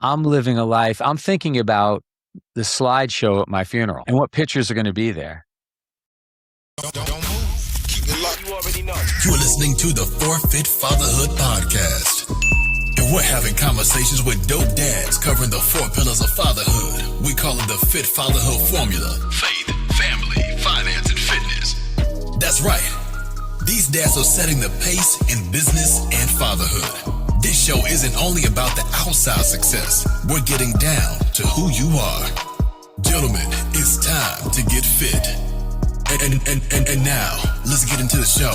I'm living a life. I'm thinking about the slideshow at my funeral and what pictures are going to be there. Don't move. Keep it locked. You already know. You're listening to the Forfeit Fatherhood Podcast. And we're having conversations with dope dads covering the 4 pillars of fatherhood. We call it the Fit Fatherhood Formula. Faith, family, finance, and fitness. That's right. These dads are setting the pace in business and fatherhood. This show isn't only about the outside success. We're getting down to who you are. Gentlemen, it's time to get fit. And now, let's get into the show.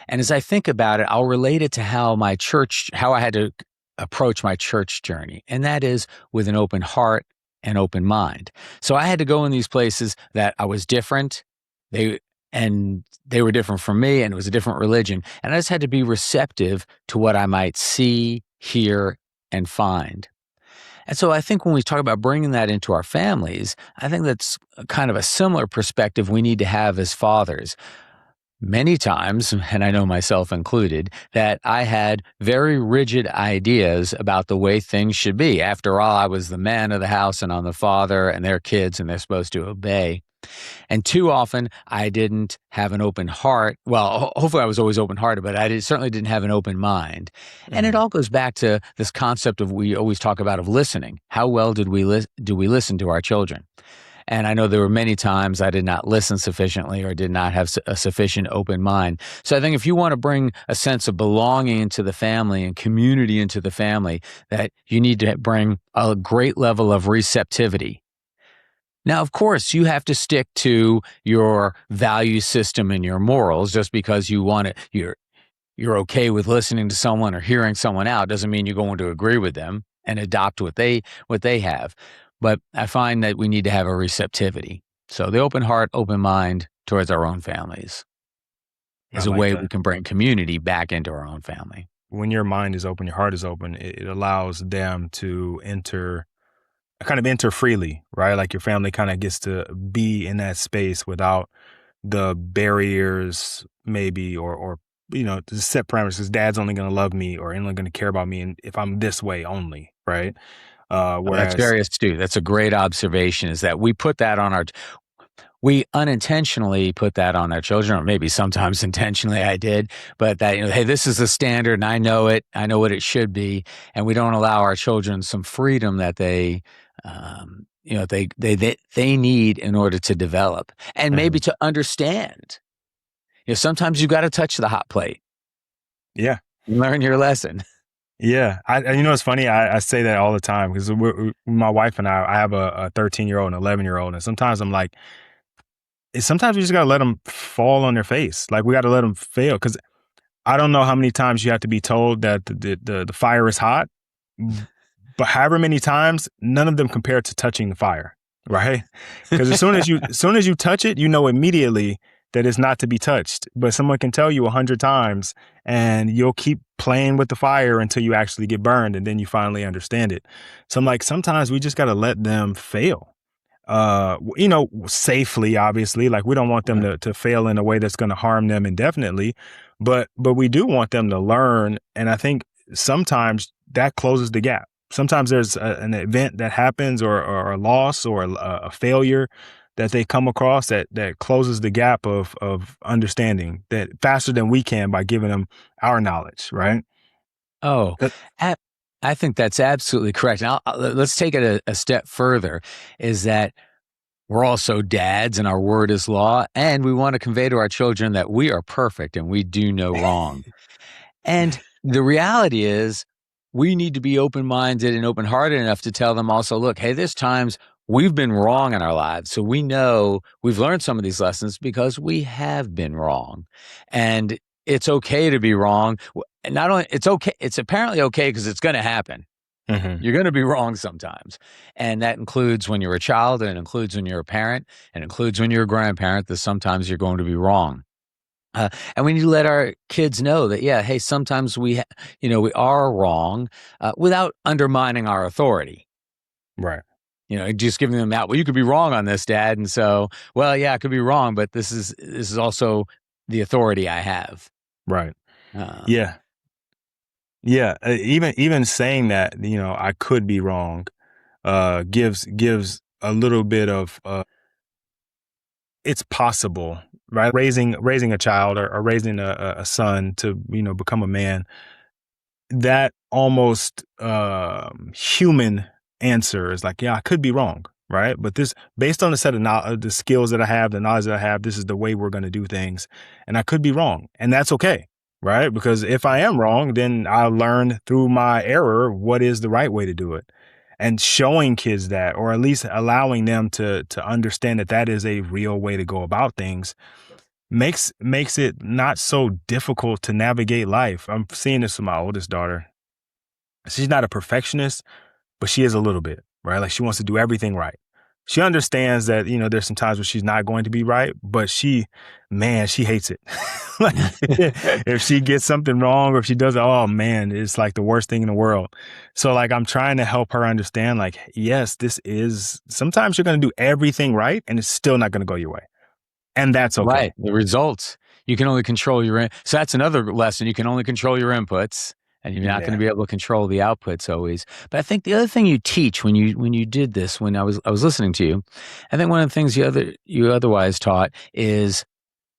And as I think about it, I'll relate it to how I had to approach my church journey. And that is with an open heart and open mind. So I had to go in these places that I was different. They were different from me, and it was a different religion. And I just had to be receptive to what I might see, hear, and find. And so I think when we talk about bringing that into our families, I think that's kind of a similar perspective we need to have as fathers. Many times, and I know myself included, that I had very rigid ideas about the way things should be. After all, I was the man of the house and I'm the father, and they're kids and they're supposed to obey. And too often, I didn't have an open heart. Well, hopefully I was always open-hearted, but certainly didn't have an open mind. Mm-hmm. And it all goes back to this concept we always talk about of listening. How well do we listen to our children? And I know there were many times I did not listen sufficiently or did not have a sufficient open mind. So I think if you want to bring a sense of belonging into the family and community into the family, that you need to bring a great level of receptivity. Now, of course, you have to stick to your value system and your morals. Just because you're okay with listening to someone or hearing someone out doesn't mean you're going to agree with them and adopt what they have. But I find that we need to have a receptivity. So the open heart, open mind towards our own families is a way we can bring community back into our own family. When your mind is open, your heart is open, it allows them to enter freely, right? Like your family kind of gets to be in that space without the barriers maybe or the set parameters, because dad's only going to love me or only going to care about me and if I'm this way only, right? That's very astute. That's a great observation, is that we unintentionally put that on our children, or maybe sometimes intentionally I did, but that, hey, this is the standard and I know it. I know what it should be. And we don't allow our children some freedom that they need in order to develop and maybe to understand. Sometimes you got to touch the hot plate. Yeah. Learn your lesson. Yeah. It's funny. I say that all the time because my wife and I have a 13-year-old and 11-year-old. And sometimes I'm like, sometimes we just got to let them fall on their face. Like we got to let them fail. Because I don't know how many times you have to be told that the fire is hot, but however many times, none of them compare to touching the fire, right? Because as soon as you touch it, you know immediately that it's not to be touched. But someone can tell you 100 times and you'll keep playing with the fire until you actually get burned and then you finally understand it. So I'm like, sometimes we just got to let them fail, safely, obviously. Like we don't want them to fail in a way that's going to harm them indefinitely, but we do want them to learn. And I think sometimes that closes the gap. Sometimes there's an event that happens or a loss or a failure that they come across that closes the gap of understanding that faster than we can by giving them our knowledge, right? Oh, I think that's absolutely correct. Now, let's take it a step further, is that we're also dads and our word is law, and we want to convey to our children that we are perfect and we do no wrong. And the reality is we need to be open-minded and open-hearted enough to tell them also, look, hey, there's times we've been wrong in our lives. So we know we've learned some of these lessons because we have been wrong. And it's okay to be wrong. Not only it's okay, it's apparently okay because it's going to happen. Mm-hmm. You're going to be wrong sometimes. And that includes when you're a child, and it includes when you're a parent, and it includes when you're a grandparent, that sometimes you're going to be wrong. And we need to let our kids know that, hey, sometimes we are wrong without undermining our authority. Right. just giving them out. Well, you could be wrong on this, Dad. And so, well, yeah, I could be wrong, but this is also the authority I have. Right. Um, Yeah. Yeah. Even saying that, I could be wrong, gives a little bit of, it's possible, right? Raising a child or raising a son to, become a man, that almost human answer is like, yeah, I could be wrong, right? But this, based on the set of the skills that I have, the knowledge that I have, this is the way we're going to do things, and I could be wrong, and that's okay, right? Because if I am wrong, then I'll learn through my error what is the right way to do it, and showing kids that, or at least allowing them to understand that that is a real way to go about things, makes it not so difficult to navigate life. I'm seeing this with my oldest daughter. She's not a perfectionist, but she is a little bit, right? Like she wants to do everything right. She understands that, there's some times where she's not going to be right, but she hates it. Like if she gets something wrong or if she does it, oh man, it's like the worst thing in the world. So like I'm trying to help her understand, like, yes, sometimes you're going to do everything right and it's still not going to go your way. And that's okay. Right. The results. You can only control so that's another lesson. You can only control your inputs, and you're not going to be able to control the outputs always. But I think the other thing you teach when you did this, when I was listening to you, I think one of the things you otherwise taught is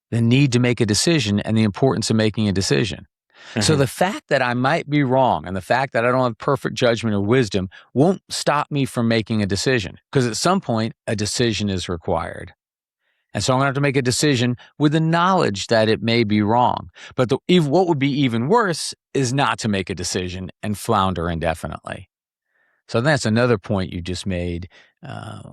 the need to make a decision and the importance of making a decision. Mm-hmm. So the fact that I might be wrong and the fact that I don't have perfect judgment or wisdom won't stop me from making a decision, because at some point a decision is required. And so I'm going to have to make a decision with the knowledge that it may be wrong. But what would be even worse is not to make a decision and flounder indefinitely. So that's another point you just made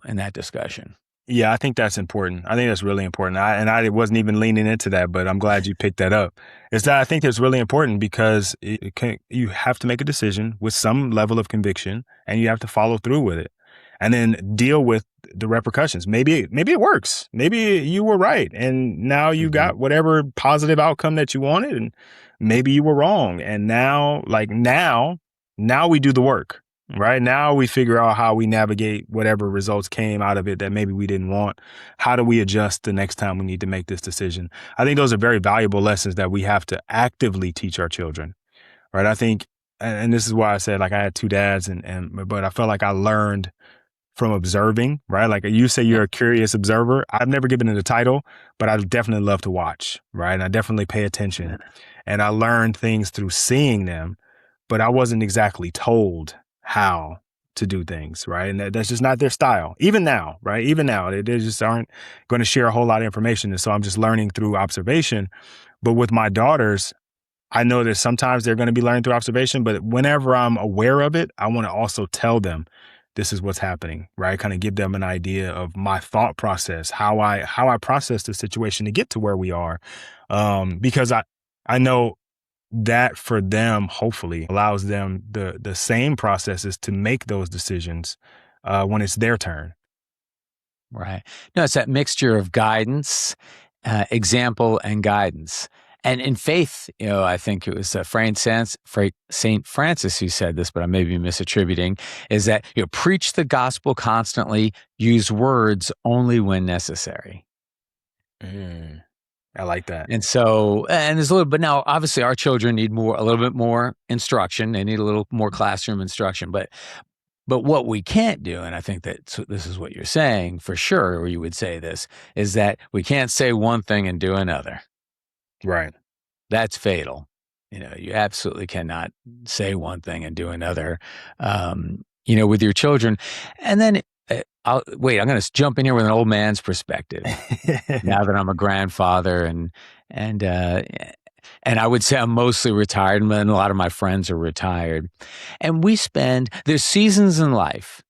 in that discussion. Yeah, I think that's important. I think that's really important. I wasn't even leaning into that, but I'm glad you picked that up. Is that I think it's really important because you have to make a decision with some level of conviction, and you have to follow through with it, and then deal with the repercussions. Maybe it works. Maybe you were right, and now you got whatever positive outcome that you wanted, and maybe you were wrong. And now we do the work. Right now we figure out how we navigate whatever results came out of it that maybe we didn't want. How do we adjust the next time we need to make this decision? I think those are very valuable lessons that we have to actively teach our children. Right. I think, and this is why I said, like, I had two dads but I felt like I learned from observing, right? Like you say, you're a curious observer. I've never given it a title, but I definitely love to watch. Right. And I definitely pay attention, and I learned things through seeing them, but I wasn't exactly told how to do things, right? And that's just not their style. Even now, right? Even now, they just aren't going to share a whole lot of information. And so I'm just learning through observation. But with my daughters, I know that sometimes they're going to be learning through observation, but whenever I'm aware of it, I want to also tell them this is what's happening, right? Kind of give them an idea of my thought process, how I process the situation to get to where we are. Because I know that for them, hopefully allows them the same processes to make those decisions when it's their turn. Right. No, it's that mixture of guidance, example, and guidance. And in faith, I think it was Saint Francis who said this, but I may be misattributing, is that preach the gospel constantly, use words only when necessary. I like that. And so, and there's but now obviously our children need a little bit more instruction. They need a little more classroom instruction, but what we can't do, and I think that this is what you're saying for sure, or you would say this, is that we can't say one thing and do another. Right. That's fatal. You absolutely cannot say one thing and do another, with your children. And then I'm going to jump in here with an old man's perspective. Now that I'm a grandfather, and I would say I'm mostly retired, and a lot of my friends are retired. And there's seasons in life,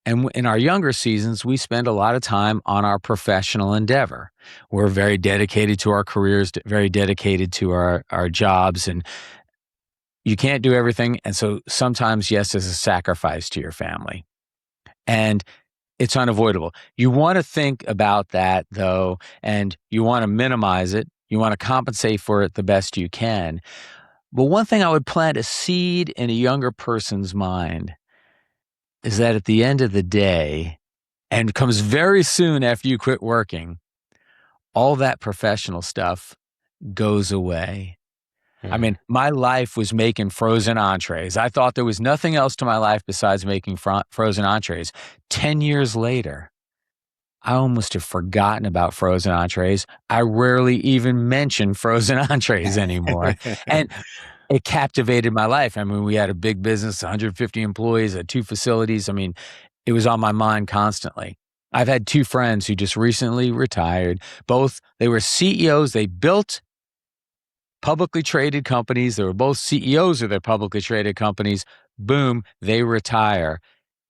and in our younger seasons, we spend a lot of time on our professional endeavor. We're very dedicated to our careers, very dedicated to our jobs, and you can't do everything. And so sometimes, yes, there's a sacrifice to your family. And it's unavoidable. You want to think about that, though, and you want to minimize it. You want to compensate for it the best you can. But one thing I would plant a seed in a younger person's mind is that at the end of the day, and comes very soon after you quit working, all that professional stuff goes away. I Mm. mean, my life was making frozen entrees. I thought there was nothing else to my life besides making frozen entrees. 10 years later, I almost have forgotten about frozen entrees. I rarely even mention frozen entrees anymore. And it captivated my life. I mean, we had a big business, 150 employees at 2 facilities. I mean, it was on my mind constantly. I've had 2 friends who just recently retired. Both, they were CEOs. They built publicly traded companies. They were both CEOs of their publicly traded companies. Boom, they retire.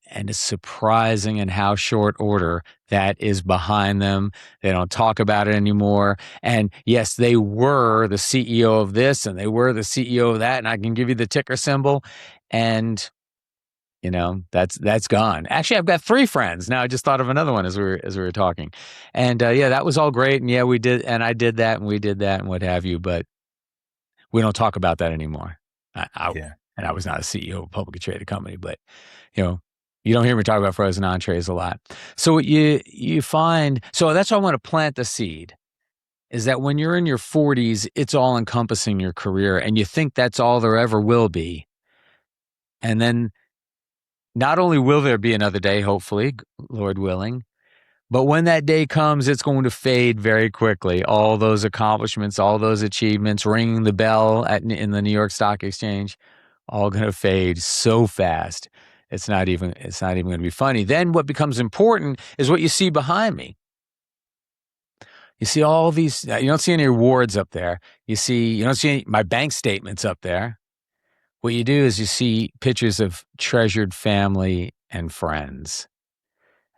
And it's surprising in how short order that is behind them. They don't talk about it anymore. And yes, they were the CEO of this and they were the CEO of that. And I can give you the ticker symbol. And that's gone. Actually, I've got 3 friends. Now I just thought of another one as we were talking. And yeah, that was all great. And yeah, we did, and I did that and we did that and what have you. But we don't talk about that anymore. Yeah. And I was not a CEO of a publicly traded company, but you know, you don't hear me talk about frozen entrees a lot. So what you find, so that's why I want to plant the seed, is that when you're in your 40s, it's all encompassing your career, and you think that's all there ever will be. And then not only will there be another day, hopefully, Lord willing, but when that day comes, it's going to fade very quickly. All those accomplishments, all those achievements, ringing the bell in the New York Stock Exchange, all going to fade so fast. It's not even going to be funny. Then what becomes important is what you see behind me. You see all these, you don't see any rewards up there. You don't see my bank statements up there. What you do is you see pictures of treasured family and friends.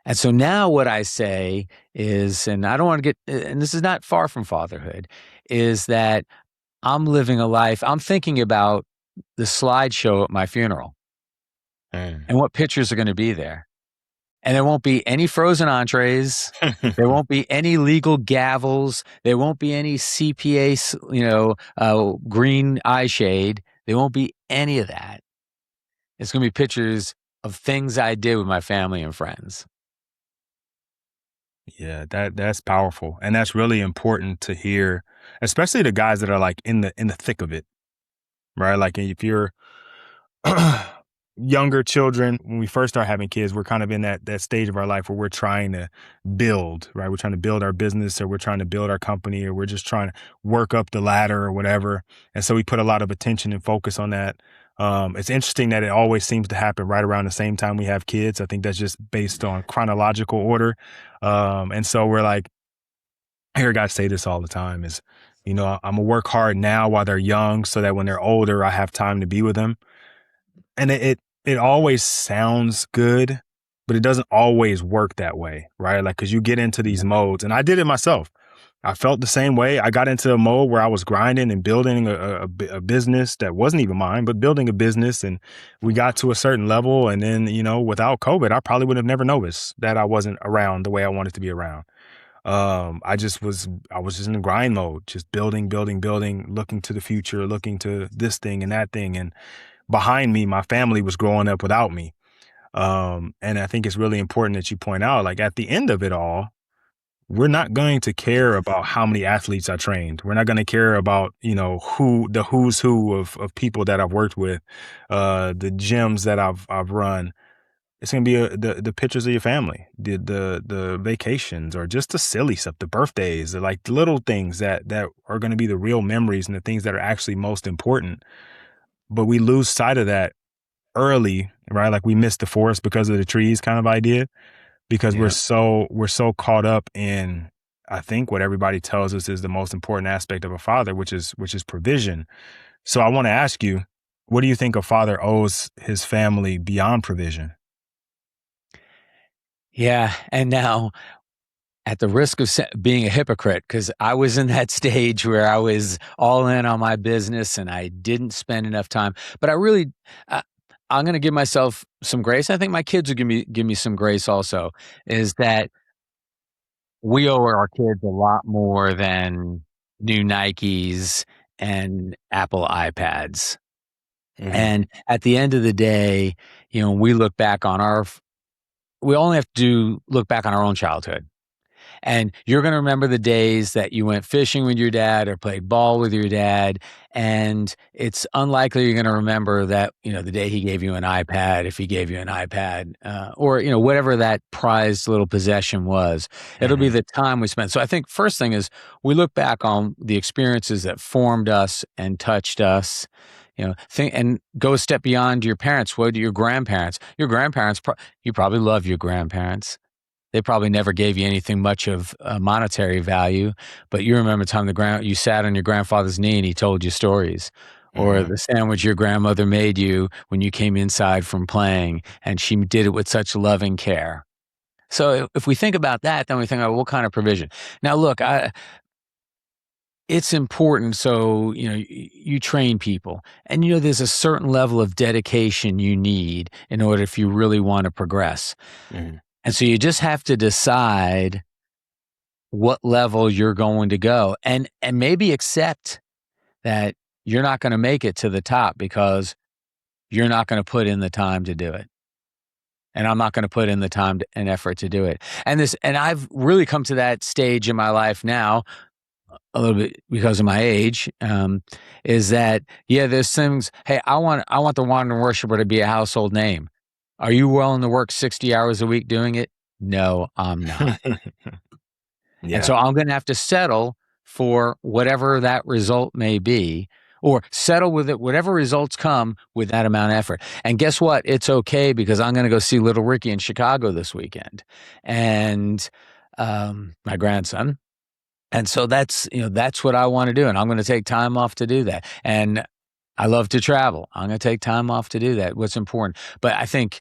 And so now what I say is, and I don't want to get, and this is not far from fatherhood, is that I'm living a life, I'm thinking about the slideshow at my funeral Mm. and what pictures are going to be there. And there won't be any frozen entrees. There won't be any legal gavels. There won't be any CPA, green eye shade. There won't be any of that. It's going to be pictures of things I did with my family and friends. Yeah, that's powerful. And that's really important to hear, especially the guys that are like in the thick of it, right? Like if you're younger children, when we first start having kids, we're kind of in that stage of our life where we're trying to build, right? We're trying to build our business, or we're trying to build our company, or we're just trying to work up the ladder or whatever. And so we put a lot of attention and focus on that. It's interesting that it always seems to happen right around the same time we have kids. I think that's just based on chronological order. And so we're like, I hear guys say this all the time is, I'm gonna work hard now while they're young so that when they're older, I have time to be with them. And it always sounds good, but it doesn't always work that way, right? Like, cause you get into these modes, and I did it myself. I felt the same way. I got into a mode where I was grinding and building a business that wasn't even mine, but building a business. And we got to a certain level. And then, without COVID, I probably would have never noticed that I wasn't around the way I wanted to be around. I was just in a grind mode, just building, building, building, looking to the future, looking to this thing and that thing. And behind me, my family was growing up without me. And I think it's really important that you point out, like at the end of it all, we're not going to care about how many athletes I trained. We're not going to care about, the who's who of people that I've worked with, the gyms that I've run. It's going to be the pictures of your family, the vacations, or just the silly stuff, the birthdays, like the little things that are going to be the real memories and the things that are actually most important. But we lose sight of that early, right? Like we miss the forest because of the trees kind of idea, because Yeah. we're so caught up in, I think, what everybody tells us is the most important aspect of a father, which is provision. So I want to ask you, what do you think a father owes his family beyond provision? Yeah. And now, at the risk of being a hypocrite, because I was in that stage where I was all in on my business and I didn't spend enough time, but I really, uh, I'm going to give myself some grace. I think my kids will give me some grace also, is that we owe our kids a lot more than new Nikes and Apple iPads. Mm-hmm. And at the end of the day, we look back on we only have to look back on our own childhood. And you're going to remember the days that you went fishing with your dad or played ball with your dad. And it's unlikely you're going to remember that, the day he gave you an iPad, if he gave you an iPad, or, whatever that prized little possession was. It'll be Mm-hmm. the time we spent. So I think first thing is we look back on the experiences that formed us and touched us. Think and go a step beyond your parents. What do your grandparents? Your grandparents, you probably love your grandparents. They probably never gave you anything much of monetary value, but you remember the time you sat on your grandfather's knee and he told you stories, or Mm-hmm. the sandwich your grandmother made you when you came inside from playing, and she did it with such loving care. So if we think about that, then we think about what kind of provision. Now, look, it's important. So, you train people, and, there's a certain level of dedication you need in order if you really want to progress. Mm-hmm. And so you just have to decide what level you're going to go, and maybe accept that you're not going to make it to the top because you're not going to put in the time to do it. And I'm not going to put in the time and effort to do it. And I've really come to that stage in my life now, a little bit because of my age, is that, there's things, hey, I want the wandering worshiper to be a household name. Are you willing to work 60 hours a week doing it? No, I'm not. And Yeah. so I'm going to have to settle for whatever that result may be, or settle with it, whatever results come with that amount of effort. And guess what? It's okay, because I'm going to go see Little Ricky in Chicago this weekend, and my grandson. And so that's what I want to do. And I'm going to take time off to do that. And I love to travel. I'm going to take time off to do that. What's important. But I think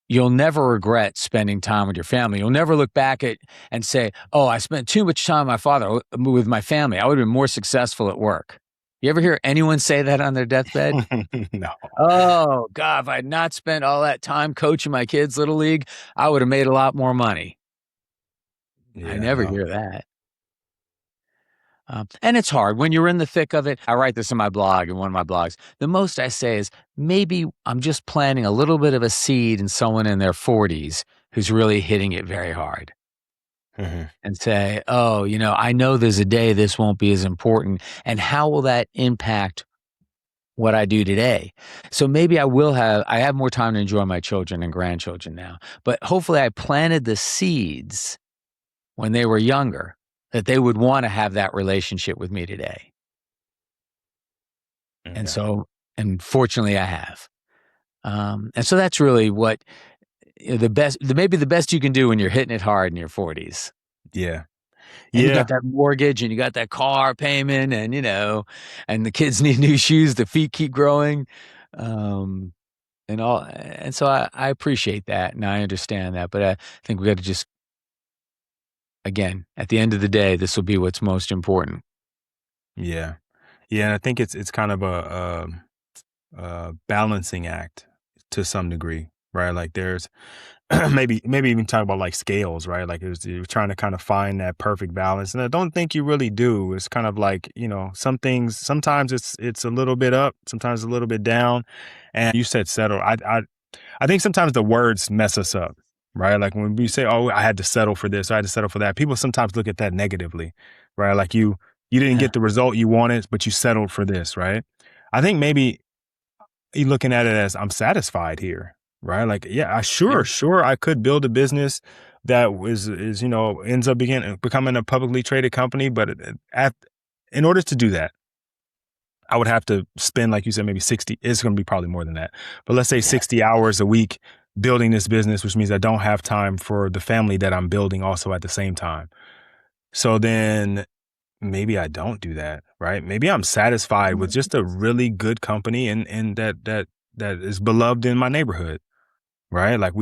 you'll never regret spending time with your family. You'll never look back at and say, "Oh, I spent too much time with my family. I would have been more successful at work." You ever hear anyone say that on their deathbed? No. Oh, God, if I had not spent all that time coaching my kids' little league, I would have made a lot more money. I Yeah. never No. hear that. And it's hard when you're in the thick of it. I write this in my blog, in one of my blogs. The most I say is maybe I'm just planting a little bit of a seed in someone in their 40s who's really hitting it very hard, Mm-hmm. and say, oh, I know there's a day this won't be as important. And how will that impact what I do today? So maybe I have more time to enjoy my children and grandchildren now, but hopefully I planted the seeds when they were younger, that they would want to have that relationship with me today. And Okay. so, and fortunately I have. And so that's really what maybe the best you can do when you're hitting it hard in your 40s. Yeah. And you Yeah. got that mortgage and you got that car payment, and, and the kids need new shoes, the feet keep growing. Um, and all. And so I appreciate that and I understand that, but I think we got to just, again, at the end of the day, this will be what's most important. Yeah. Yeah. And I think it's kind of a balancing act to some degree, right? Like there's maybe even talk about like scales, right? Like you're trying to kind of find that perfect balance, and I don't think you really do. It's kind of like, some things. Sometimes it's a little bit up, sometimes a little bit down. And you said settle. I think sometimes the words mess us up, right? Like when we say, "Oh, I had to settle for this," I had to settle for that. People sometimes look at that negatively, right? Like you didn't Yeah. get the result you wanted, but you settled for this, right? I think maybe you looking at it as I'm satisfied here, right? Like, yeah, Yeah. sure, I could build a business that is ends up becoming a publicly traded company, but in order to do that, I would have to spend, like you said, maybe 60. It's going to be probably more than that, but let's say Yeah. 60 hours a week building this business, which means I don't have time for the family that I'm building also at the same time. So then maybe I don't do that, right? Maybe I'm satisfied with just a really good company and that is beloved in my neighborhood, right? Like Yeah.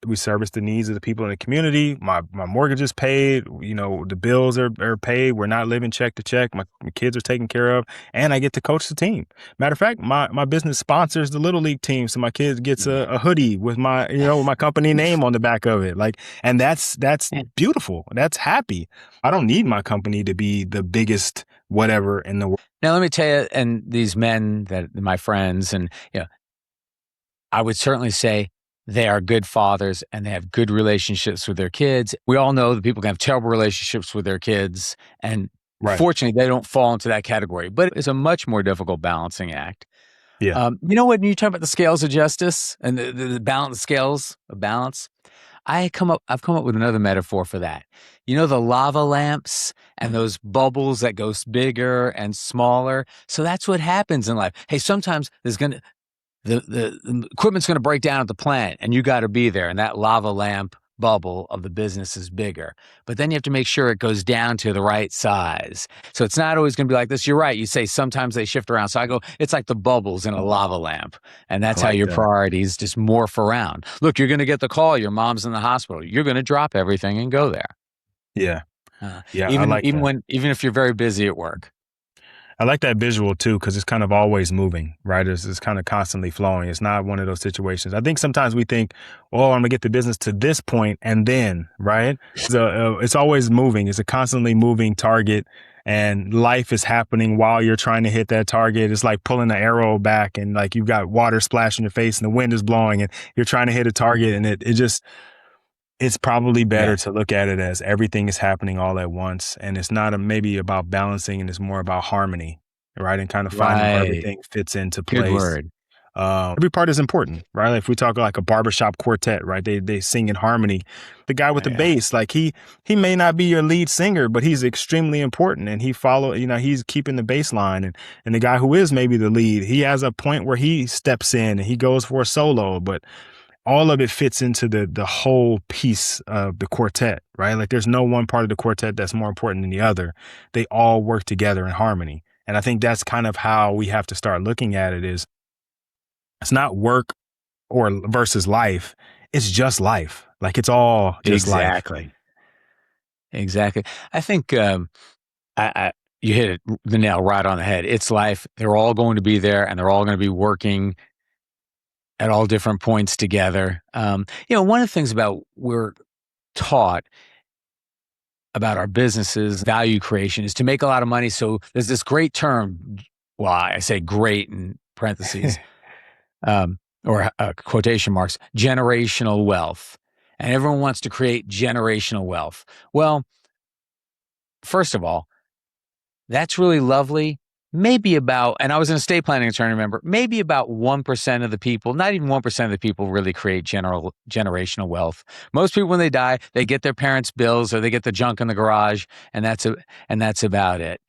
we service the needs of the people in the community. My mortgage is paid, the bills are paid. We're not living check to check. My kids are taken care of, and I get to coach the team. Matter of fact, my business sponsors the little league team, so my kids gets Yeah. a hoodie with my company name on the back of it. Like, and that's Yeah. beautiful. That's happy. I don't need my company to be the biggest whatever in the world. Now, let me tell you, and these men that my friends, and I would certainly say they are good fathers and they have good relationships with their kids. We all know that people can have terrible relationships with their kids, and Right. fortunately, they don't fall into that category. But it's a much more difficult balancing act. Yeah. When you talk about the scales of justice and the balance scales of balance, I've come up with another metaphor for that. You know, the lava lamps and those bubbles that go bigger and smaller. So that's what happens in life. Hey, sometimes the equipment's going to break down at the plant and you got to be there. And that lava lamp bubble of the business is bigger. But then you have to make sure it goes down to the right size. So it's not always going to be like this. You're right. You say sometimes they shift around. So I go, it's like the bubbles in a lava lamp. And that's how your priorities just morph around. Look, you're going to get the call. Your mom's in the hospital. You're going to drop everything and go there. Yeah. Even if you're very busy at work. I like that visual too, because it's kind of always moving, right? It's kind of constantly flowing. It's not one of those situations. I think sometimes we think, oh, I'm gonna get the business to this point and then, right? So it's always moving. It's a constantly moving target, and life is happening while you're trying to hit that target. It's like pulling the arrow back, and like you've got water splashing your face, and the wind is blowing, and you're trying to hit a target, and it's probably better to look at it as everything is happening all at once. And it's not maybe about balancing, and it's more about harmony, right? And kind of finding where everything fits into place. Good word. Every part is important, right? Like if we talk like a barbershop quartet, right? They sing in harmony. The guy with the bass, like he may not be your lead singer, but he's extremely important, and he's keeping the bass line. And the guy who is maybe the lead, he has a point where he steps in and he goes for a solo, but all of it fits into the whole piece of the quartet, right? Like there's no one part of the quartet that's more important than the other. They all work together in harmony. And I think that's kind of how we have to start looking at it. Is it's not work or versus life. It's just life. Like it's all just life. Exactly. I think you hit the nail right on the head. It's life. They're all going to be there, and they're all going to be working at all different points together. One of the things we're taught about our businesses, value creation, is to make a lot of money. So there's this great term. Well, I say great in parentheses, or quotation marks, generational wealth. And everyone wants to create generational wealth. Well, first of all, that's really lovely. Maybe about, and I was an estate planning attorney, remember, maybe about 1% of the people, not even 1% of the people really create generational wealth. Most people, when they die, they get their parents' bills or they get the junk in the garage, and that's about it.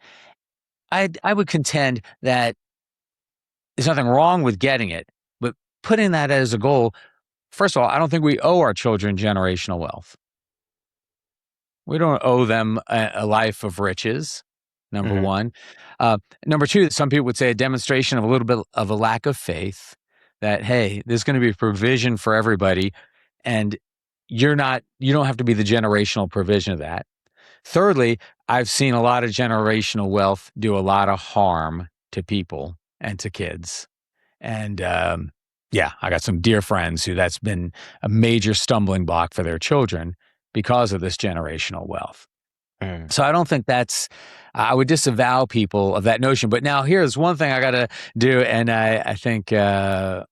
I would contend that there's nothing wrong with getting it, but putting that as a goal, first of all, I don't think we owe our children generational wealth. We don't owe them a life of riches. Number one. Number two, some people would say a demonstration of a little bit of a lack of faith that, hey, there's going to be provision for everybody, and you don't have to be the generational provision of that. Thirdly, I've seen a lot of generational wealth do a lot of harm to people and to kids. And I got some dear friends who that's been a major stumbling block for their children because of this generational wealth. So I don't think I would disavow people of that notion. But now here's one thing I got to do. And I think it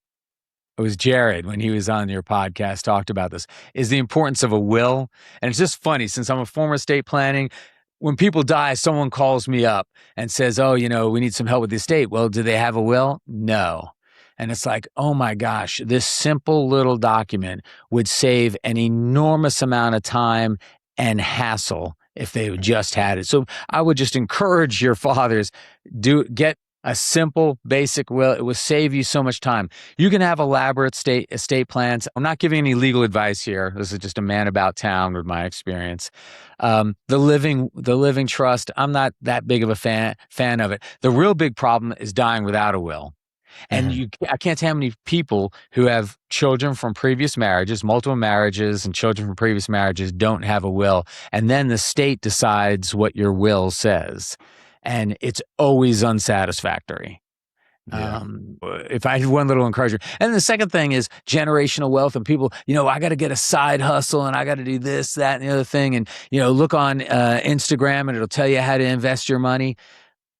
was Jared, when he was on your podcast, talked about this, is the importance of a will. And it's just funny, since I'm a former estate planning, when people die, someone calls me up and says, oh, we need some help with the estate. Well, do they have a will? No. And it's like, oh my gosh, this simple little document would save an enormous amount of time and hassle if they just had it. So I would just encourage your fathers, get a simple, basic will. It will save you so much time. You can have elaborate estate plans. I'm not giving any legal advice here. This is just a man about town with my experience. The living trust, I'm not that big of a fan of it. The real big problem is dying without a will. And I can't tell how many people who have children from previous marriages, multiple marriages, and children from previous marriages don't have a will. And then the state decides what your will says. And it's always unsatisfactory. Yeah. If I had one little encouragement. And the second thing is generational wealth, and people, I got to get a side hustle, and I got to do this, that, and the other thing. And, look on Instagram, and it'll tell you how to invest your money.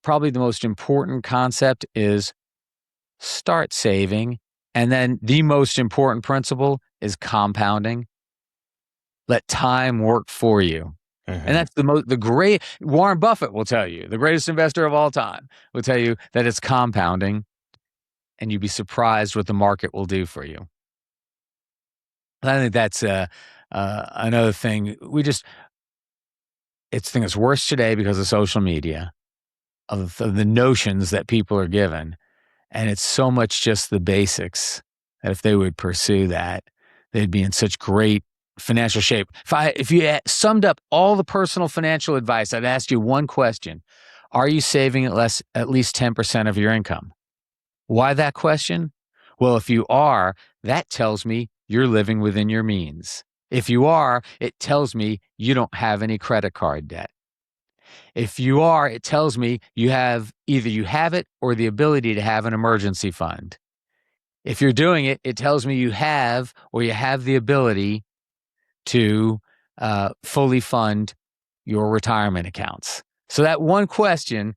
probably the most important concept is start saving. And then the most important principle is compounding. Let time work for you. And that's the great Warren Buffett will tell you, the greatest investor of all time will tell you that it's compounding, and you'd be surprised what the market will do for you. I think that's another thing. It's worse today because of social media, of the notions that people are given. And it's so much just the basics that if they would pursue that, they'd be in such great financial shape. If you summed up all the personal financial advice, I'd ask you one question. Are you saving at least 10% of your income? Why that question? Well, if you are, that tells me you're living within your means. If you are, it tells me you don't have any credit card debt. If you are, it tells me either you have it or the ability to have an emergency fund. If you're doing it, it tells me you have the ability to fully fund your retirement accounts. So that one question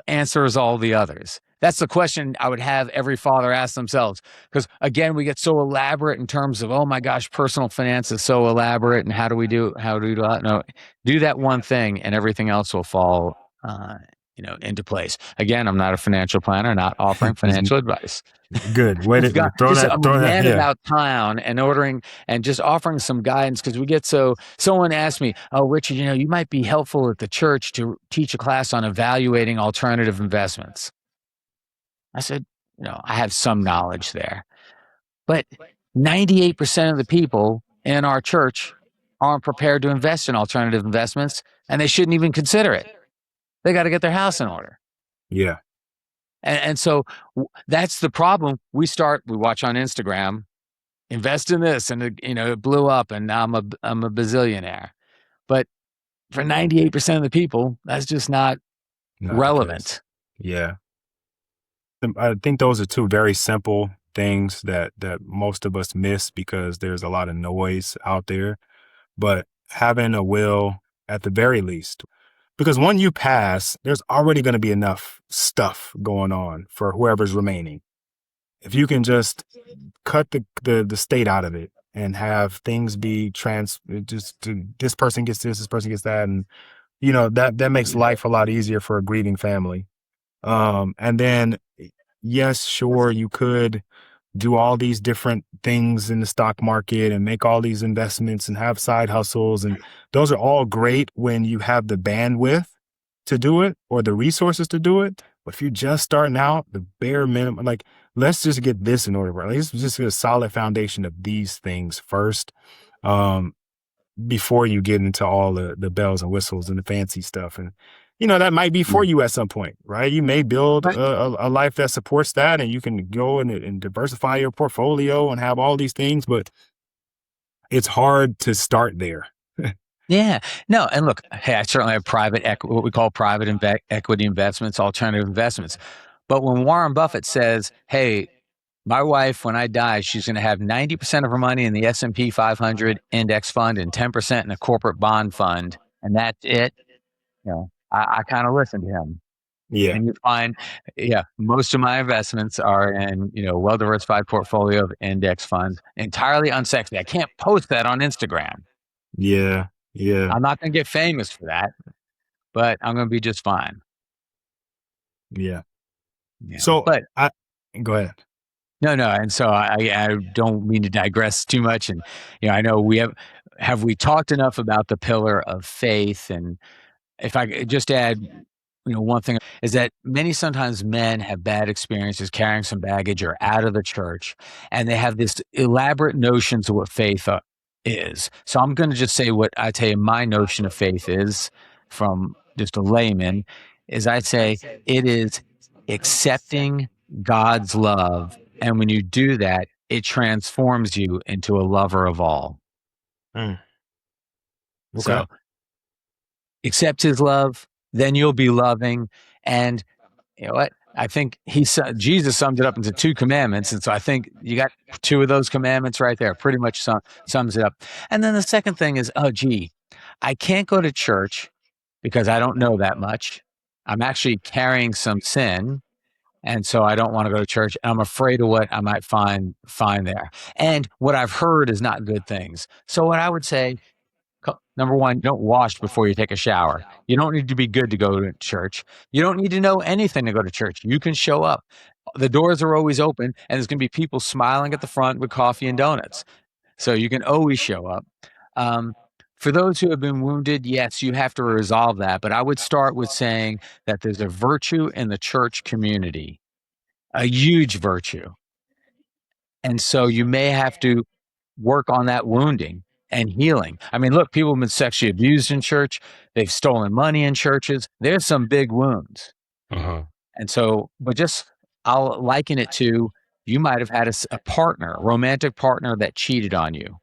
answers all the others. That's the question I would have every father ask themselves. Because again, we get so elaborate in terms of, oh my gosh, personal finance is so elaborate, and how do we do that? No, do that one thing, and everything else will fall, into place. Again, I'm not a financial planner, not offering financial advice. Good. Way to throw that. I'm a man about town and ordering and just offering some guidance, because we get someone asked me, oh, Richard, you might be helpful at the church to teach a class on evaluating alternative investments. I said, I have some knowledge there, but 98% of the people in our church aren't prepared to invest in alternative investments, and they shouldn't even consider it. They got to get their house in order. Yeah. And so that's the problem. We watch on Instagram, invest in this, and it blew up, and now I'm a bazillionaire. But for 98% of the people, that's just not relevant. Yeah. I think those are two very simple things that most of us miss because there's a lot of noise out there. But having a will at the very least, because when you pass, there's already going to be enough stuff going on for whoever's remaining. If you can just cut the state out of it and have things be this person gets this person gets that, and that makes life a lot easier for a grieving family. And then, yes, sure, you could do all these different things in the stock market and make all these investments and have side hustles. And those are all great when you have the bandwidth to do it or the resources to do it. But if you're just starting out, the bare minimum, let's just get this in order. Right? Let's just get a solid foundation of these things first. Before you get into all the bells and whistles and the fancy stuff. And, that might be for you at some point, right? You may build a life that supports that, and you can go and diversify your portfolio and have all these things, but it's hard to start there. Yeah. No, and look, hey, I certainly have what we call private equity investments, alternative investments. But when Warren Buffett says, hey, my wife, when I die, she's going to have 90% of her money in the S&P 500 index fund and 10% in a corporate bond fund, and that's it, I kind of listen to him. Yeah. And you find, most of my investments are in, well-diversified portfolio of index funds, entirely unsexy. I can't post that on Instagram. Yeah. Yeah. I'm not going to get famous for that, but I'm going to be just fine. Yeah. So, go ahead. No. And so I don't mean to digress too much. And, I know have we talked enough about the pillar of faith? And if I could just add, one thing is that sometimes men have bad experiences carrying some baggage or out of the church, and they have this elaborate notions of what faith is. So I'm going to just say what I tell you my notion of faith is from just a layman, is I'd say it is accepting God's love. And when you do that, it transforms you into a lover of all. Okay. So accept his love, then you'll be loving. And you know what? I think Jesus summed it up into 2 commandments. And so I think you got 2 of those commandments right there, pretty much sums it up. And then the second thing is, I can't go to church because I don't know that much. I'm actually carrying some sin, and so I don't want to go to church. And I'm afraid of what I might find there. And what I've heard is not good things. So what I would say, number one, don't wash before you take a shower. You don't need to be good to go to church. You don't need to know anything to go to church. You can show up. The doors are always open, and there's going to be people smiling at the front with coffee and donuts. So you can always show up. For those who have been wounded, yes, you have to resolve that. But I would start with saying that there's a virtue in the church community, a huge virtue. And so you may have to work on that wounding and healing. I mean, look, people have been sexually abused in church. They've stolen money in churches. There's some big wounds. And so, but just, I'll liken it to, you might have had a partner, a romantic partner that cheated on you.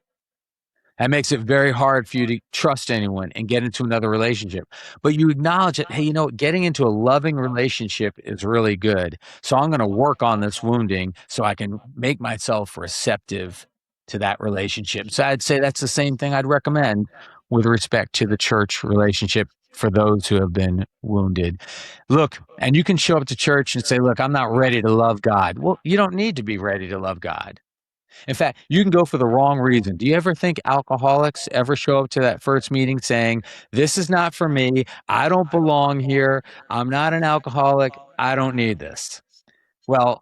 That makes it very hard for you to trust anyone and get into another relationship. But you acknowledge that, hey, getting into a loving relationship is really good. So I'm going to work on this wounding so I can make myself receptive to that relationship. So I'd say that's the same thing I'd recommend with respect to the church relationship for those who have been wounded. Look, and you can show up to church and say, look, I'm not ready to love God. Well, you don't need to be ready to love God. In fact, you can go for the wrong reason. Do you ever think alcoholics ever show up to that first meeting saying, this is not for me. I don't belong here. I'm not an alcoholic. I don't need this. Well,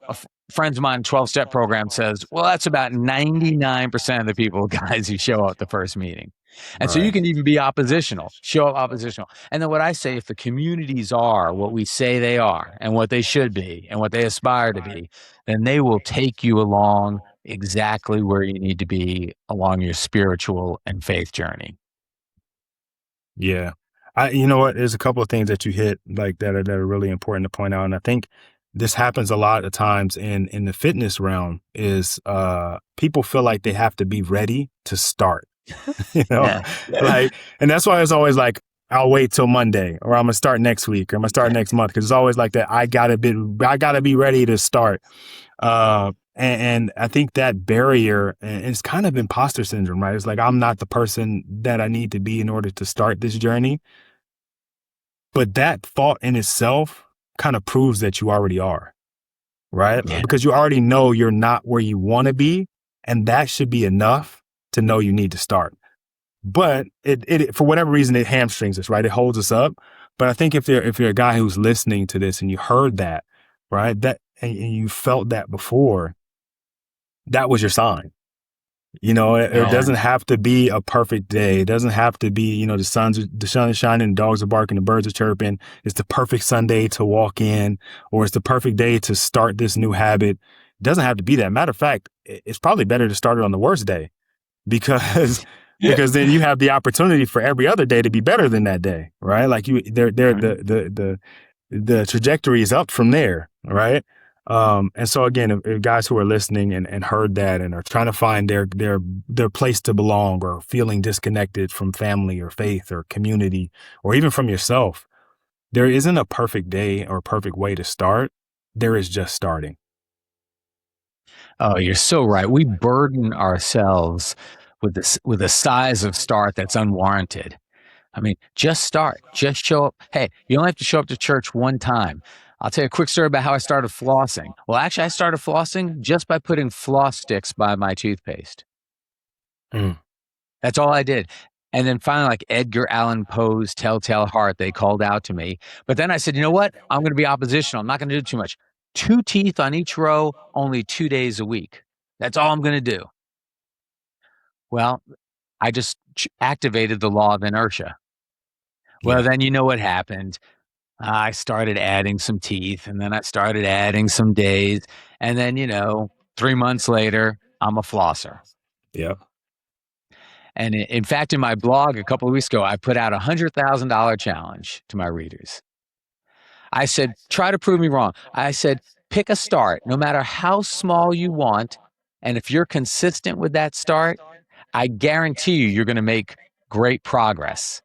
friends of mine, 12-step program says, well, that's about 99% of the people, guys, who show up at the first meeting. And so you can even be oppositional, show up oppositional. And then what I say, if the communities are what we say they are and what they should be and what they aspire to be, then they will take you along exactly where you need to be along your spiritual and faith journey. Yeah. You know what? There's a couple of things that you hit like that are really important to point out. And I think this happens a lot of times in the fitness realm is people feel like they have to be ready to start. Like, and that's why it's always like, I'll wait till Monday, or I'm gonna start next week, or I'm gonna start next month, because it's always like that. I gotta be ready to start. And I think that barrier, and it's kind of imposter syndrome, right? It's like, I'm not the person that I need to be in order to start this journey. But that thought in itself kind of proves that you already are, right? Yeah. Because you already know you're not where you want to be. And that should be enough to know you need to start. But it for whatever reason, it hamstrings us, right? It holds us up. But I think if you're a guy who's listening to this and you heard that, right, that and you felt that before, that was your sign. It doesn't have to be a perfect day. It doesn't have to be, the sun is shining, dogs are barking, the birds are chirping. It's the perfect Sunday to walk in, or it's the perfect day to start this new habit. It doesn't have to be that. Matter of fact, it's probably better to start it on the worst day, because then you have the opportunity for every other day to be better than that day, right? Like the trajectory is up from there, right? And so again, if guys who are listening and heard that and are trying to find their place to belong, or feeling disconnected from family or faith or community, or even from yourself, there isn't a perfect day or perfect way to start. There is just starting. Oh, you're so right. We burden ourselves with the size of start that's unwarranted. I mean, just start, just show up. Hey, you only have to show up to church one time. I'll tell you a quick story about how I started flossing. Well, actually, I started flossing just by putting floss sticks by my toothpaste. That's all I did. And then finally, like Edgar Allan Poe's Telltale Heart, they called out to me. But then I said, you know what? I'm going to be oppositional. I'm not going to do too much. 2 teeth on each row, only 2 days a week. That's all I'm going to do. Well, I just activated the law of inertia. Well, then you know what happened. I started adding some teeth, and then I started adding some days. And then, 3 months later, I'm a flosser. Yeah. And in fact, in my blog a couple of weeks ago, I put out a $100,000 challenge to my readers. I said, try to prove me wrong. I said, pick a start, no matter how small you want. And if you're consistent with that start, I guarantee you're going to make great progress.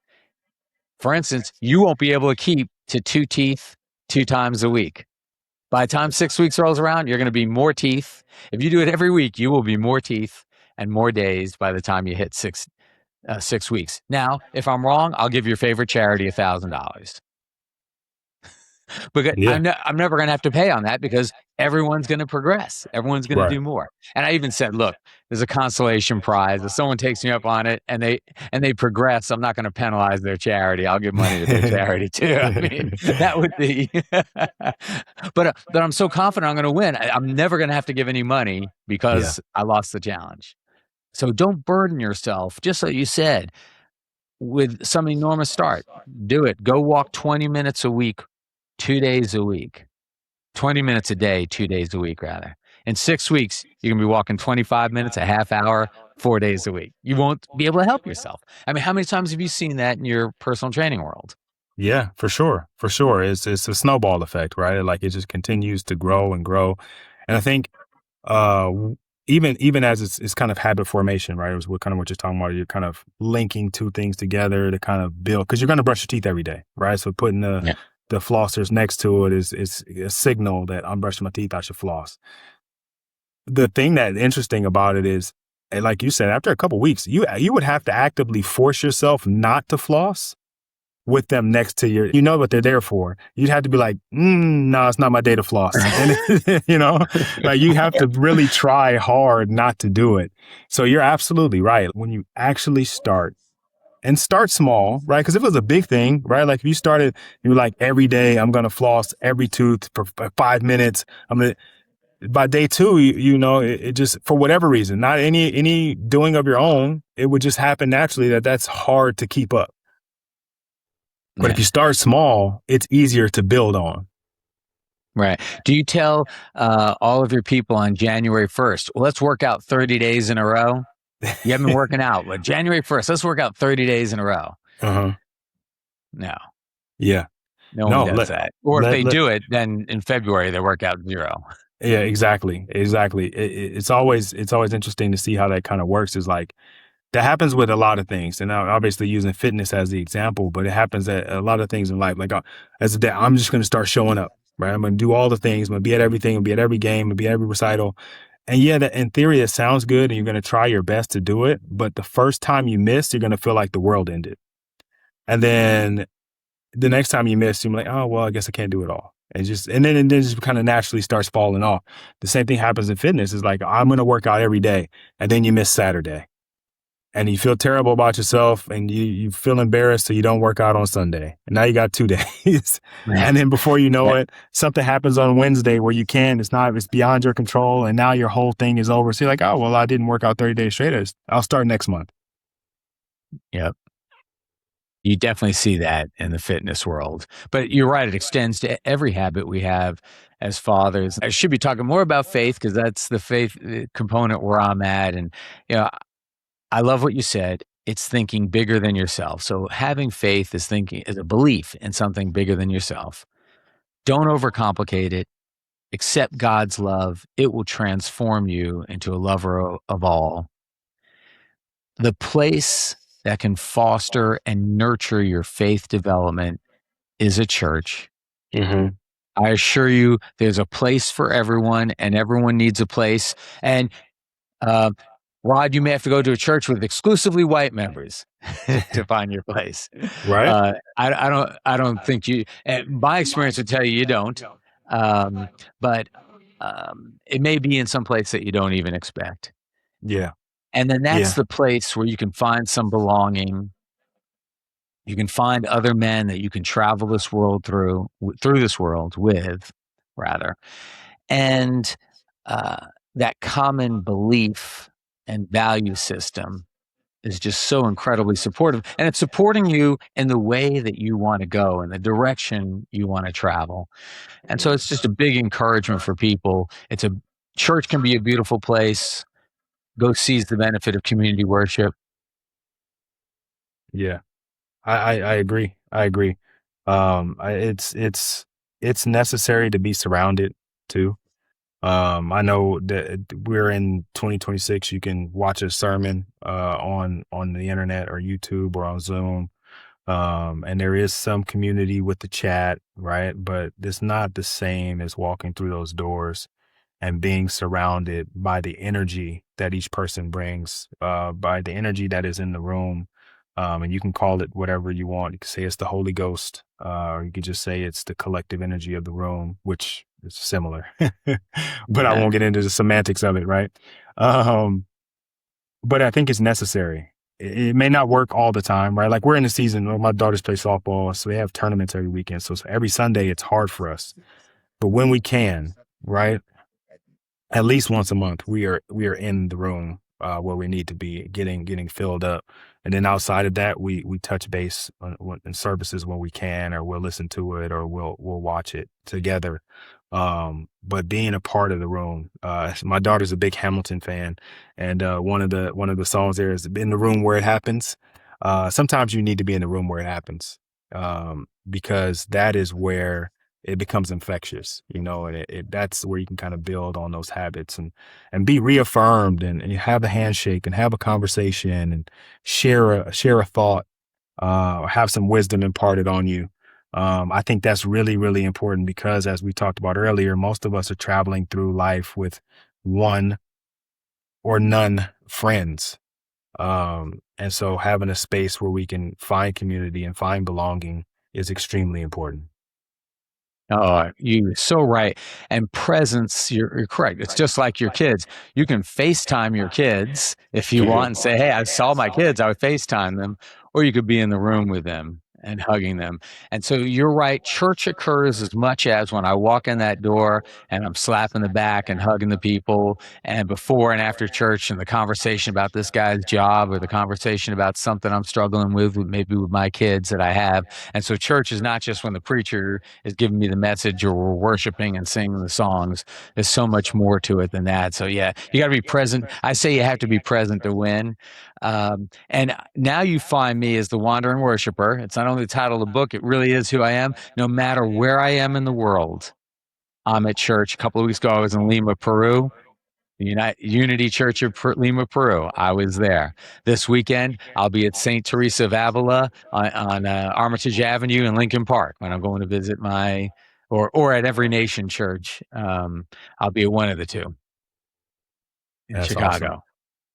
For instance, you won't be able to keep to 2 teeth 2 times a week. By the time 6 weeks rolls around, you're going to be more teeth. If you do it every week, you will be more teeth and more days by the time you hit 6 weeks. Now, if I'm wrong, I'll give your favorite charity $1,000. Because Yeah. I'm never going to have to pay on that because everyone's going to progress. Everyone's going to Right. do more. And I even said, look, there's a consolation prize. If someone takes me up on it and they progress, I'm not going to penalize their charity. I'll give money to their charity too. I mean, that would be. But I'm so confident I'm going to win. I'm never going to have to give any money Yeah. because I lost the challenge. So don't burden yourself. Just like you said, with some enormous start, do it. Go walk 20 minutes a week, 2 days a week. 20 minutes a day, 2 days a week, rather. In 6 weeks, you're going to be walking 25 minutes, a half hour, 4 days a week. You won't be able to help yourself. I mean, how many times have you seen that in your personal training world? Yeah, for sure. For sure. It's a snowball effect, right? Like it just continues to grow and grow. And I think w- even as it's kind of habit formation, right? It was kind of what you're talking about. You're kind of linking two things together to kind of build because you're going to brush your teeth every day, right? So putting Yeah. the flossers next to it is a signal that I'm brushing my teeth, I should floss. The thing that interesting about it is, and like you said, after a couple weeks, you would have to actively force yourself not to floss with them next to you know what they're there for. You'd have to be like, no, it's not my day to floss. And, like you have to really try hard not to do it. So you're absolutely right. When you actually start and start small, right? Because if it was a big thing, right? Like if you started, you're like, every day I'm going to floss every tooth for 5 minutes. By day two, it just, for whatever reason, not any doing of your own, it would just happen naturally that's hard to keep up. But if Yeah. you start small, it's easier to build on. Right. Do you tell all of your people on January 1st, well, let's work out 30 days in a row? You haven't been working out, but January 1st, let's work out 30 days in a row. Uh-huh. No, Yeah. no one No, does that. Or if let, they let, do it, then in February, they work out 0. yeah, exactly. Exactly. It's always interesting to see how that kind of works. Is like, that happens with a lot of things. And now obviously using fitness as the example, but it happens at a lot of things in life. Like as a dad, I'm just going to start showing up, right? I'm going to do all the things. I'm going to be at everything. I'm going to be at every game. I'm going to be at every recital. And yeah, that in theory, it sounds good and you're going to try your best to do it. But the first time you miss, you're going to feel like the world ended. And then the next time you miss, you're like, oh, well, I guess I can't do it all. And then it just kind of naturally starts falling off. The same thing happens in fitness. It's like, I'm going to work out every day. And then you miss Saturday. And you feel terrible about yourself and you feel embarrassed, so you don't work out on Sunday. And now you got 2 days. And then before you know it, something happens on Wednesday where it's beyond your control. And now your whole thing is over. So you're like, oh, well, I didn't work out 30 days straight. I'll start next month. Yep. You definitely see that in the fitness world. But you're right, it extends to every habit we have as fathers. I should be talking more about faith because that's the faith component where I'm at. And, I love what you said. It's thinking bigger than yourself. So having faith is a belief in something bigger than yourself. Don't overcomplicate it. Accept God's love. It will transform you into a lover of all. The place that can foster and nurture your faith development is a church. Mm-hmm. I assure you, there's a place for everyone, and everyone needs a place. And Rod, you may have to go to a church with exclusively white members to find your place. Right? I don't think you. And my experience would tell you you don't. But it may be in some place that you don't even expect. Yeah. And then that's Yeah. the place where you can find some belonging. You can find other men that you can travel this world through this world with, rather. And that common belief and value system is just so incredibly supportive. And it's supporting you in the way that you want to go, in the direction you want to travel. And so it's just a big encouragement for people. Church can be a beautiful place. Go seize the benefit of community worship. Yeah. I agree. I agree. It's necessary to be surrounded too. I know that we're in 2026. You can watch a sermon on the internet or YouTube or on Zoom. And there is some community with the chat, right? But it's not the same as walking through those doors and being surrounded by the energy that each person brings, by the energy that is in the room. And you can call it whatever you want. You can say it's the Holy Ghost. You could just say it's the collective energy of the room, which is similar, but I Yeah. won't get into the semantics of it, right? Um, but I think it's necessary. It may not work all the time, right? Like we're in a season where my daughters play softball, so they have tournaments every weekend. So every Sunday it's hard for us. But when we can, right, at least once a month, we are in the room where we need to be, getting filled up. And then outside of that, we touch base in services when we can, or we'll listen to it, or we'll watch it together. But being a part of the room, my daughter's a big Hamilton fan, and one of the songs there is "In the Room Where It Happens." Sometimes you need to be in the room where it happens, because that is where it becomes infectious, and that's where you can kind of build on those habits and be reaffirmed, and you have a handshake and have a conversation and share a thought, or have some wisdom imparted on you. I think that's really, really important because, as we talked about earlier, most of us are traveling through life with one or none friends. And so having a space where we can find community and find belonging is extremely important. Oh, you're so right. And presence, you're correct. It's just like your kids. You can FaceTime your kids if you want and say, hey, I saw my kids, I would FaceTime them, or you could be in the room with them and hugging them. And so you're right. Church occurs as much as when I walk in that door and I'm slapping the back and hugging the people, and before and after church, and the conversation about this guy's job, or the conversation about something I'm struggling with, maybe with my kids that I have. And so church is not just when the preacher is giving me the message or we're worshiping and singing the songs. There's so much more to it than that. So yeah, you got to be present. I say you have to be present to win. And now you find me as the wandering worshiper. It's not only the title of the book, it really is who I am. No matter where I am in the world, I'm at church. A couple of weeks ago, I was in Lima, Peru. The Unity Church of Lima, Peru. I was there. This weekend, I'll be at St. Teresa of Avila on Armitage Avenue in Lincoln Park when I'm going to visit or at Every Nation Church. I'll be at one of the two in That's awesome. Chicago.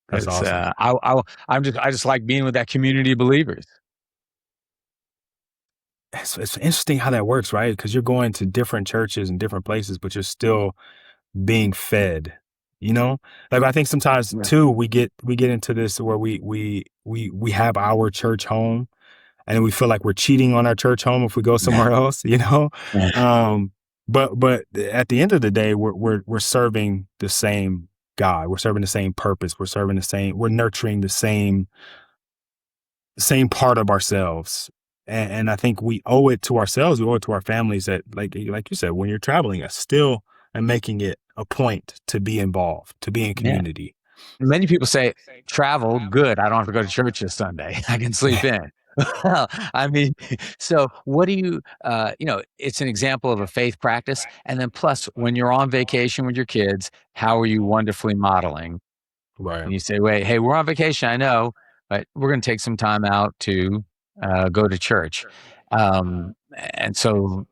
That's Because awesome. I just like being with that community of believers. It's interesting how that works, right? Because you're going to different churches and different places, but you're still being fed, you know? Like I think sometimes Yeah. too, we get into this where we have our church home and we feel like we're cheating on our church home if we go somewhere else, you know? Um, but at the end of the day, we're serving the same God. We're serving the same purpose. We're nurturing the same part of ourselves. And I think we owe it to ourselves. We owe it to our families that, like you said, when you're traveling, still and making it a point to be involved, to be in Yeah. community. Many people say, travel, good. I don't have to go to church this Sunday. I can sleep in. Well, I mean, so what do it's an example of a faith practice. And then plus, when you're on vacation with your kids, how are you wonderfully modeling? Right. And you say, wait, hey, we're on vacation, I know, but we're going to take some time out to go to church. And so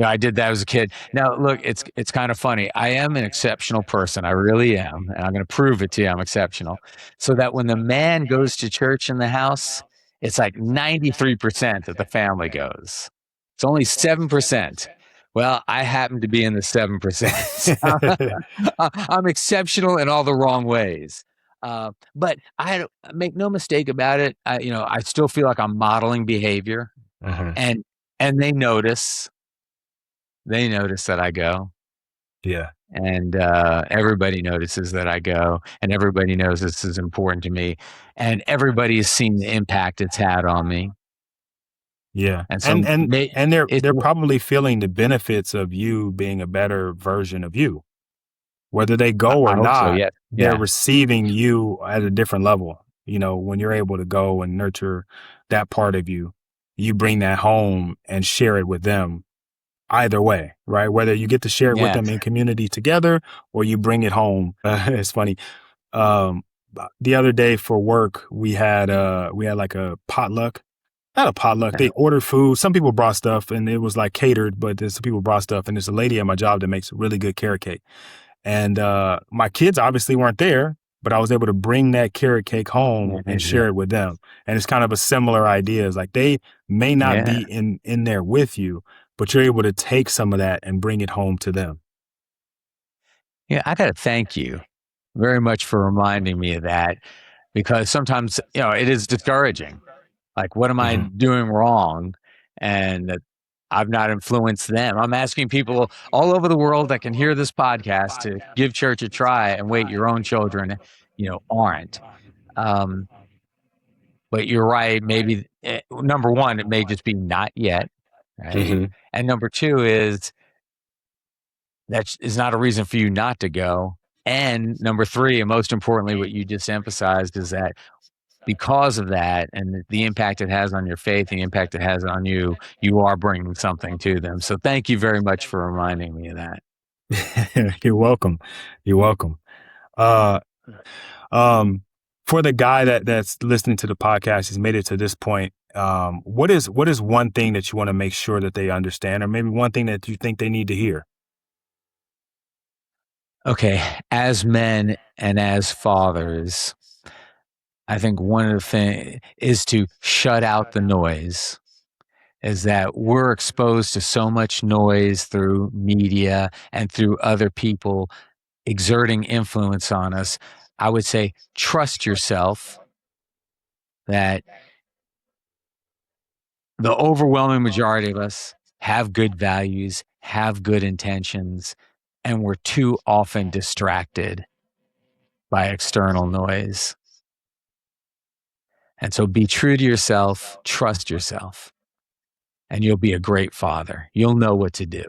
I did that as a kid. Now, look, it's kind of funny. I am an exceptional person. I really am. And I'm going to prove it to you. I'm exceptional. So that when the man goes to church in the house, it's like 93% that the family goes. It's only 7%. Well, I happen to be in the 7%. I'm exceptional in all the wrong ways. But make no mistake about it. I still feel like I'm modeling behavior, Uh-huh. and and they notice that I go, Yeah. and everybody notices that I go, and everybody knows this is important to me, and everybody has seen the impact it's had on me, Yeah. and And so and and they're it's they're probably feeling the benefits of you being a better version of you. Whether they I go or I hope so. not, Yeah, they're yeah, receiving you at a different level. When you're able to go and nurture that part of you, you bring that home and share it with them either way, right? Whether you get to share it with yeah. them in community together or you bring it home. It's funny. Um, the other day for work, we had like a potluck. Not a potluck. They ordered food. Some people brought stuff and it was like catered, but there's some people brought stuff. And there's a lady at my job that makes really good carrot cake. And my kids obviously weren't there, but I was able to bring that carrot cake home and Yeah. share it with them. And it's kind of a similar idea. It's like they may not Yeah. be in there with you, but you're able to take some of that and bring it home to them. Yeah, I got to thank you very much for reminding me of that, because sometimes, it is discouraging. Like, what am I Mhm. doing wrong? And that I've not influenced them. I'm asking people all over the world that can hear this podcast to give church a try, and wait, your own children, aren't. Um, but you're right. Maybe number one, it may just be not yet, right? Mhm. And number two is that is not a reason for you not to go. And number three, and most importantly, what you just emphasized is that because of that and the impact it has on your faith, the impact it has on you, you are bringing something to them. So thank you very much for reminding me of that. You're welcome. You're welcome. Uh, um, for the guy that's listening to the podcast, he's made it to this point. What is one thing that you want to make sure that they understand, or maybe one thing that you think they need to hear? Okay. As men and as fathers, I think one of the things is to shut out the noise. Is that we're exposed to so much noise through media and through other people exerting influence on us. I would say trust yourself that the overwhelming majority of us have good values, have good intentions, and we're too often distracted by external noise. And so be true to yourself, trust yourself, and you'll be a great father. You'll know what to do.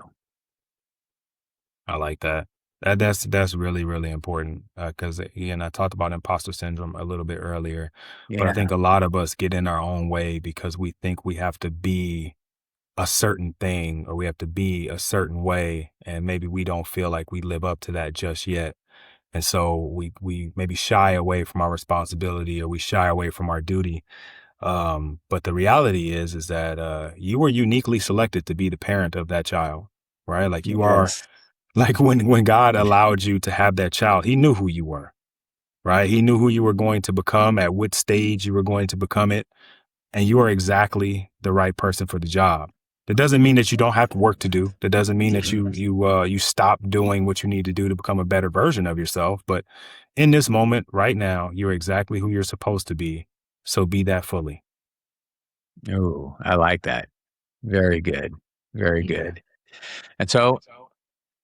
I like that. That's really really important because again, I talked about imposter syndrome a little bit earlier, but I Yeah. think a lot of us get in our own way because we think we have to be a certain thing or we have to be a certain way, and maybe we don't feel like we live up to that just yet. And so we maybe shy away from our responsibility or we shy away from our duty. But the reality is that you were uniquely selected to be the parent of that child, right? Like you are Yes. like when God allowed you to have that child, he knew who you were, right? He knew who you were going to become, at what stage you were going to become it, and you are exactly the right person for the job. That doesn't mean that you don't have work to do. That doesn't mean that you stop doing what you need to do to become a better version of yourself. But in this moment, right now, you're exactly who you're supposed to be. So be that fully. Oh, I like that. Very good. Very Yeah. good. And so,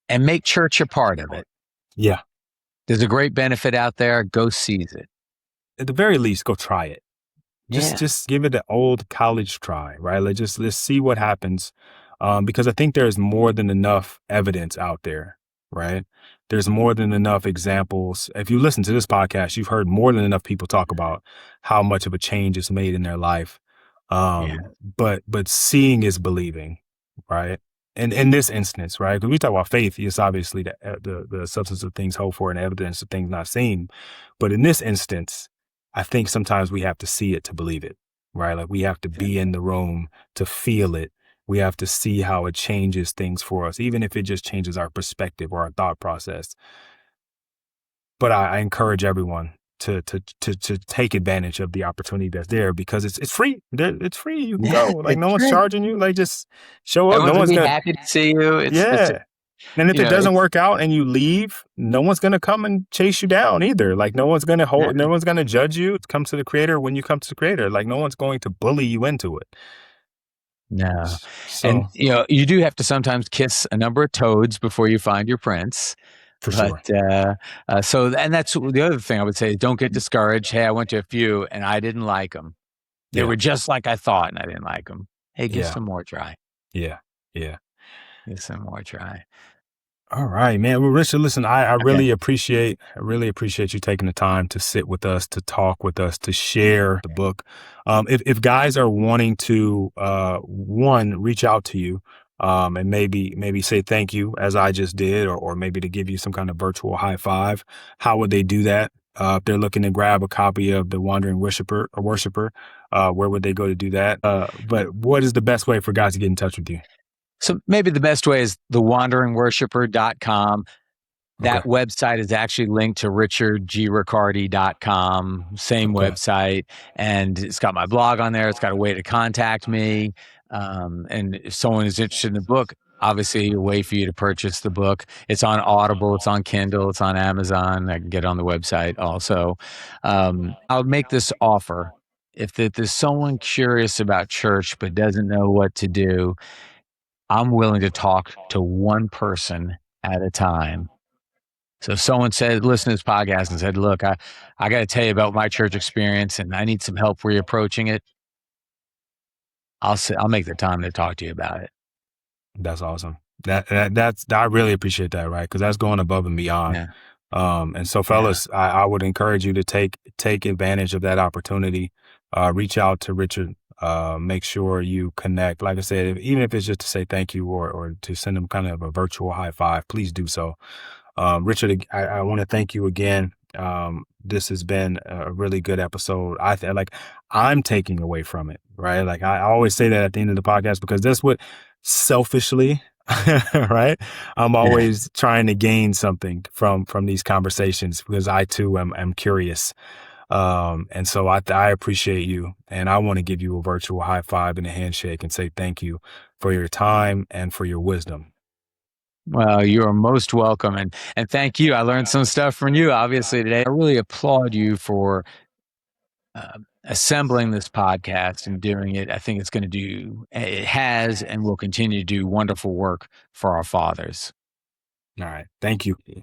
and make church a part of it. Yeah. There's a great benefit out there. Go seize it. At the very least, go try it. Just Yeah. just give it the old college try, right? Let's see what happens, because I think there's more than enough evidence out there, right? There's more than enough examples. If you listen to this podcast, you've heard more than enough people talk about how much of a change is made in their life. Yeah. But seeing is believing, right? And in this instance, right? Because we talk about faith, it's obviously the substance of things hoped for and evidence of things not seen. But in this instance, I think sometimes we have to see it to believe it, right? Like we have to be in the room to feel it. We have to see how it changes things for us, even if it just changes our perspective or our thought process. But I encourage everyone to take advantage of the opportunity that's there because it's free. It's free. You can Yeah. go. Like It's no one's great. charging you. Like just show up. No Everyone's gonna one's be gonna. happy to see you. It's Yeah. And if it doesn't it's work out and you leave, no one's gonna come and chase you down either. Like no one's gonna yeah, hold. No one's gonna judge you. Come to the creator when you come to the creator. Like no one's going to bully you into it. no. And So you do have to sometimes kiss a number of toads before you find your prince. for But sure. and that's the other thing I would say is don't get discouraged. Hey, I went to a few and I didn't like them. They Yeah. were just like I thought, and I didn't like them. Hey, give Yeah. some more try. Yeah. Yeah. Give some more try. All right, man. Well, Richard, listen, I Okay. really appreciate you taking the time to sit with us, to talk with us, to share the book. If guys are wanting to, one, reach out to you, and maybe say thank you as I just did, or maybe to give you some kind of virtual high five, how would they do that? If they're looking to grab a copy of The Wandering Worshiper, where would they go to do that? But what is the best way for guys to get in touch with you? So maybe the best way is thewanderingworshiper.com. That website is actually linked to richardgriccardi.com, same website. And it's got my blog on there. It's got a way to contact me. And if someone is interested in the book, obviously a way for you to purchase the book. It's on Audible, it's on Kindle, it's on Amazon. I can get it on the website also. I'll make this offer. If there's someone curious about church but doesn't know what to do, I'm willing to talk to one person at a time. So if someone said, listen to this podcast and said, look, I got to tell you about my church experience and I need some help reapproaching it, I'll make the time to talk to you about it. That's awesome. That's I really appreciate that, right? Because that's going above and beyond. Yeah. And so, fellas, I would encourage you to take advantage of that opportunity. Reach out to Richard. Make sure you connect. Like I said, even if it's just to say thank you or to send him kind of a virtual high five, please do so. Richard, I want to thank you again. This has been a really good episode. I feel like I'm taking away from it, right? Like I always say that at the end of the podcast, because that's what selfishly, right? I'm always trying to gain something from these conversations, because I too am curious. And so I appreciate you, and I want to give you a virtual high five and a handshake and say thank you for your time and for your wisdom. Well, you are most welcome. And thank you. I learned some stuff from you, obviously, today. I really applaud you for assembling this podcast and doing it. I think it has and will continue to do wonderful work for our fathers. All right. Thank you.